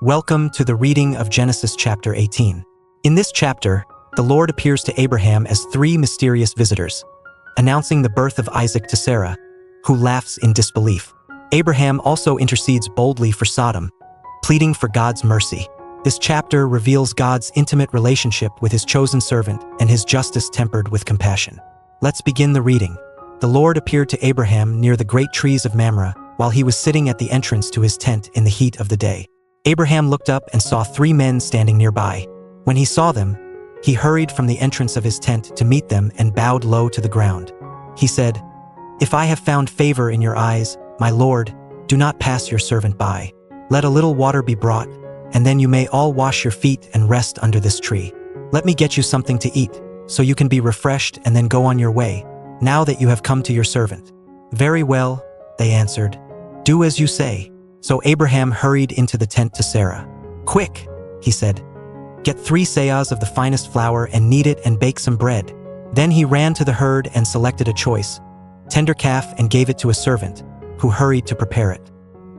Welcome to the reading of Genesis chapter 18. In this chapter, the Lord appears to Abraham as three mysterious visitors, announcing the birth of Isaac to Sarah, who laughs in disbelief. Abraham also intercedes boldly for Sodom, pleading for God's mercy. This chapter reveals God's intimate relationship with his chosen servant and his justice tempered with compassion. Let's begin the reading. The Lord appeared to Abraham near the great trees of Mamre while he was sitting at the entrance to his tent in the heat of the day. Abraham looked up and saw three men standing nearby. When he saw them, he hurried from the entrance of his tent to meet them and bowed low to the ground. He said, "If I have found favor in your eyes, my Lord, do not pass your servant by. Let a little water be brought, and then you may all wash your feet and rest under this tree. Let me get you something to eat, so you can be refreshed and then go on your way, now that you have come to your servant." "Very well," they answered. "Do as you say." So Abraham hurried into the tent to Sarah. "Quick," he said, "get 3 seahs of the finest flour and knead it and bake some bread." Then he ran to the herd and selected a choice, tender calf and gave it to a servant, who hurried to prepare it.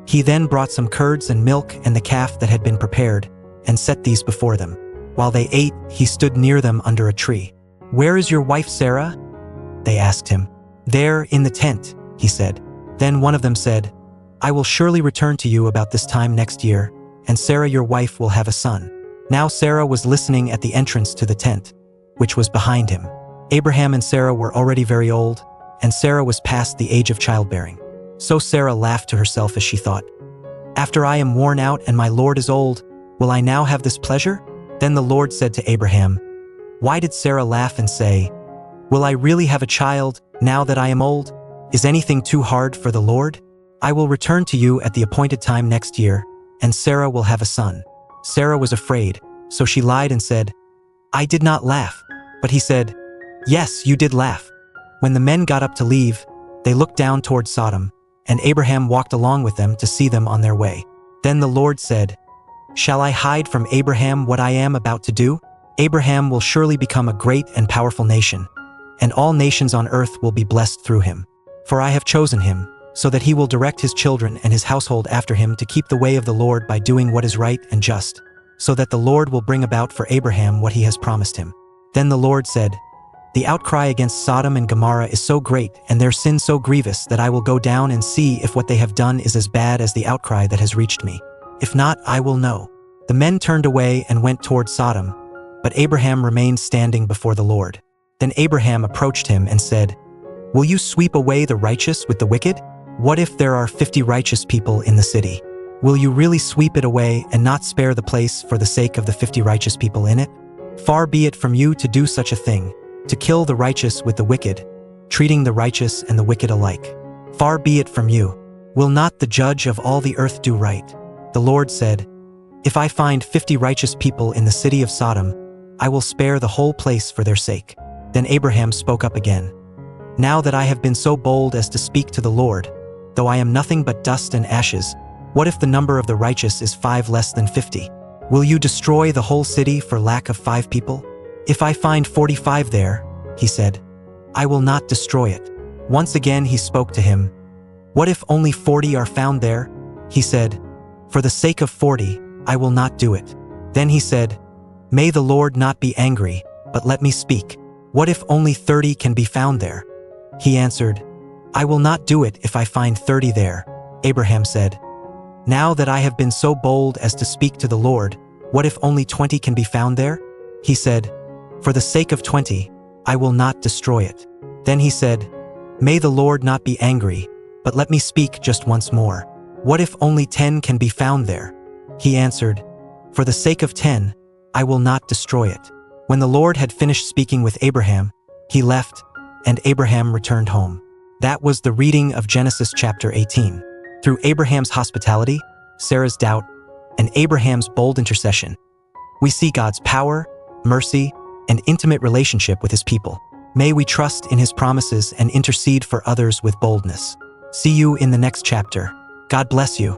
He then brought some curds and milk and the calf that had been prepared, and set these before them. While they ate, he stood near them under a tree. "Where is your wife Sarah?" they asked him. "There, in the tent," he said. Then one of them said, "I will surely return to you about this time next year, and Sarah your wife will have a son." Now Sarah was listening at the entrance to the tent, which was behind him. Abraham and Sarah were already very old, and Sarah was past the age of childbearing. So Sarah laughed to herself as she thought, "After I am worn out and my Lord is old, will I now have this pleasure?" Then the Lord said to Abraham, "Why did Sarah laugh and say, 'Will I really have a child now that I am old? Is anything too hard for the Lord? I will return to you at the appointed time next year, and Sarah will have a son." Sarah was afraid, so she lied and said, "I did not laugh." But he said, "Yes, you did laugh." When the men got up to leave, they looked down toward Sodom, and Abraham walked along with them to see them on their way. Then the Lord said, "Shall I hide from Abraham what I am about to do? Abraham will surely become a great and powerful nation, and all nations on earth will be blessed through him. For I have chosen him, so that he will direct his children and his household after him to keep the way of the Lord by doing what is right and just, so that the Lord will bring about for Abraham what he has promised him." Then the Lord said, "The outcry against Sodom and Gomorrah is so great and their sin so grievous that I will go down and see if what they have done is as bad as the outcry that has reached me. If not, I will know." The men turned away and went toward Sodom, but Abraham remained standing before the Lord. Then Abraham approached him and said, "Will you sweep away the righteous with the wicked? What if there are 50 righteous people in the city? Will you really sweep it away and not spare the place for the sake of the 50 righteous people in it? Far be it from you to do such a thing, to kill the righteous with the wicked, treating the righteous and the wicked alike. Far be it from you. Will not the judge of all the earth do right?" The Lord said, "If I find 50 righteous people in the city of Sodom, I will spare the whole place for their sake." Then Abraham spoke up again. "Now that I have been so bold as to speak to the Lord, though I am nothing but dust and ashes, what if the number of the righteous is 5 less than 50? Will you destroy the whole city for lack of 5 people? If I find 45 there," he said, "I will not destroy it." Once again he spoke to him. "What if only 40 are found there?" He said, "For the sake of 40, I will not do it." Then he said, "May the Lord not be angry, but let me speak. What if only 30 can be found there?" He answered, "I will not do it if I find 30 there." Abraham said, "Now that I have been so bold as to speak to the Lord, what if only 20 can be found there?" He said, "For the sake of 20, I will not destroy it." Then he said, "May the Lord not be angry, but let me speak just once more. What if only 10 can be found there?" He answered, "For the sake of 10, I will not destroy it." When the Lord had finished speaking with Abraham, he left, and Abraham returned home. That was the reading of Genesis chapter 18. Through Abraham's hospitality, Sarah's doubt, and Abraham's bold intercession, we see God's power, mercy, and intimate relationship with his people. May we trust in his promises and intercede for others with boldness. See you in the next chapter. God bless you.